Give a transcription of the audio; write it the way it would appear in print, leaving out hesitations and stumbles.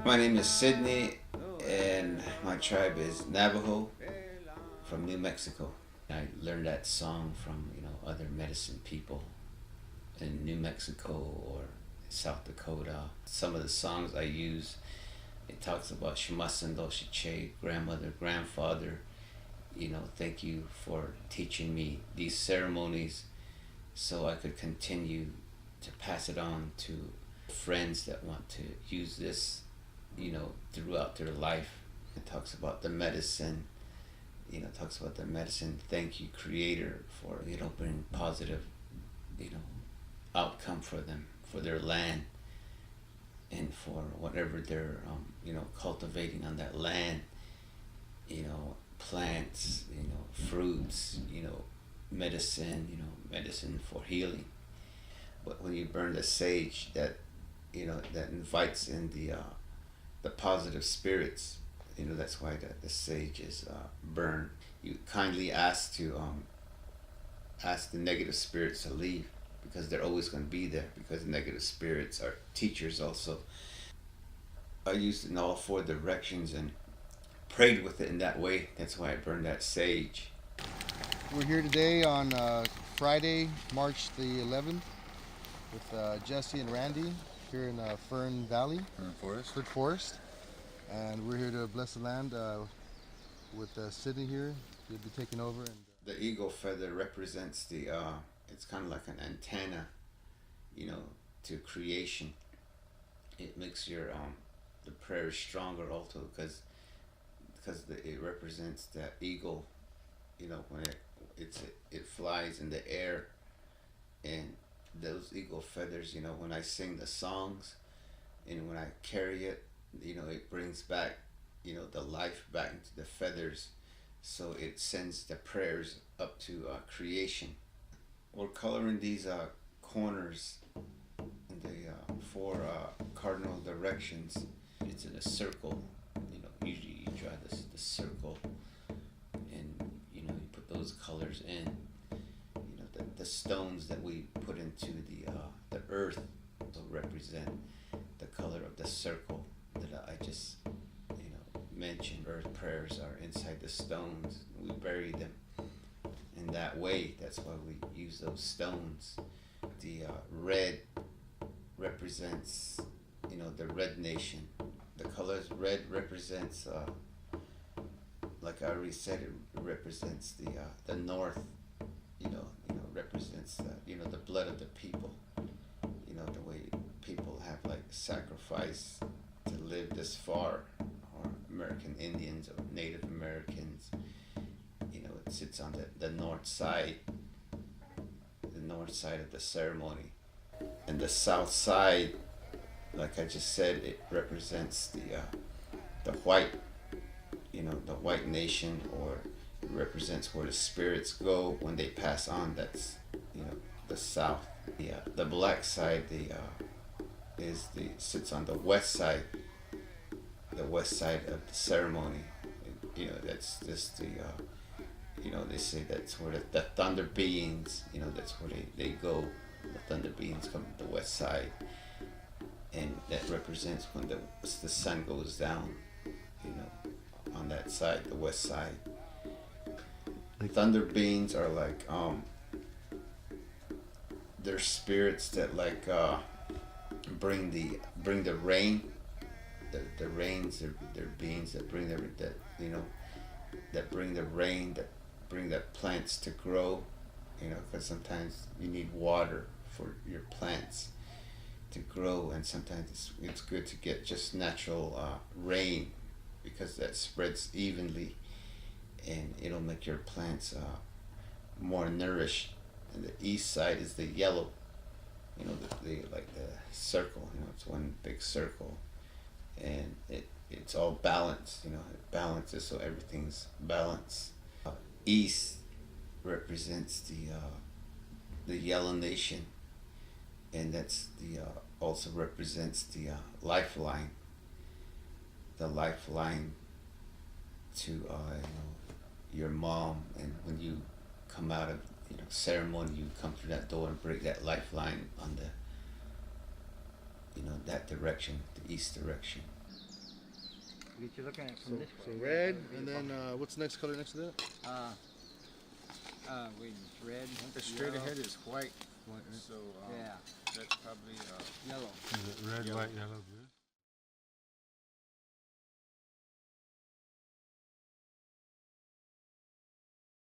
My name is Sydney, and my tribe is Navajo from New Mexico. I learned that song from other medicine people in New Mexico or South Dakota. Some of the songs I use, it talks about Shumasando Shiche, grandmother, grandfather. Thank you for teaching me these ceremonies so I could continue to pass it on to friends that want to use this throughout their life. It talks about the medicine, talks about the medicine. Thank you, Creator, for, bringing positive, outcome for them, for their land, and for whatever they're, cultivating on that land, plants, fruits, medicine for healing. But when you burn the sage, that invites in the positive spirits. That's why the sage is burned. You kindly ask the negative spirits to leave, because they're always going to be there, because negative spirits are teachers also. I used it in all 4 directions and prayed with it in that way. That's why I burned that sage. We're here today on Friday, March the 11th, with Jesse and Randy here in Fern Valley. Fern Forest. And we're here to bless the land with Sydney here. He'll be taking over. And the eagle feather represents it's kind of like an antenna, to creation. It makes your the prayer stronger also, because it represents that eagle. When it flies in the air, and those eagle feathers, when I sing the songs and when I carry it, it brings back, the life back into the feathers, so it sends the prayers up to creation. We're coloring these corners in the 4 cardinal directions. It's in a circle. Usually you draw the circle, and you put those colors in. The stones that we put into the earth will represent the color of the circle that I just mentioned. Earth prayers are inside the stones. We bury them in that way. That's why we use those stones. The red represents the red nation. The colors red represents like I already said, it represents the north. Represents the blood of the people. The way people have sacrificed to live this far, or American Indians or Native Americans. It sits on the north side of the ceremony. And the south side, like I just said, it represents the white, the white nation, or it represents where the spirits go when they pass on. That's the south. The black side sits on the west side. The west side of the ceremony. That's just they say that's where the thunder beings. That's where they go. The thunder beings come to the west side, and that represents when the sun goes down. On that side, the west side. Thunder beings are they're spirits that bring the rain. The rains, they're beings that bring that bring the rain, that bring the plants to grow. Because sometimes you need water for your plants to grow, and sometimes it's good to get just natural rain, because that spreads evenly, and it'll make your plants more nourished. And the east side is the yellow, the circle. It's one big circle, and it's all balanced. It balances, so everything's balanced. east represents the Yellow Nation, and that's the also represents the lifeline to your mom. And when you come out of ceremony, you come through that door and break that lifeline on the that direction, the east direction. You're looking at from this So way. red, and then what's the next color next to that? Wait, red. Straight ahead is white. White, right? So Yeah. that's probably Yellow. Is it red, white, yellow, blue?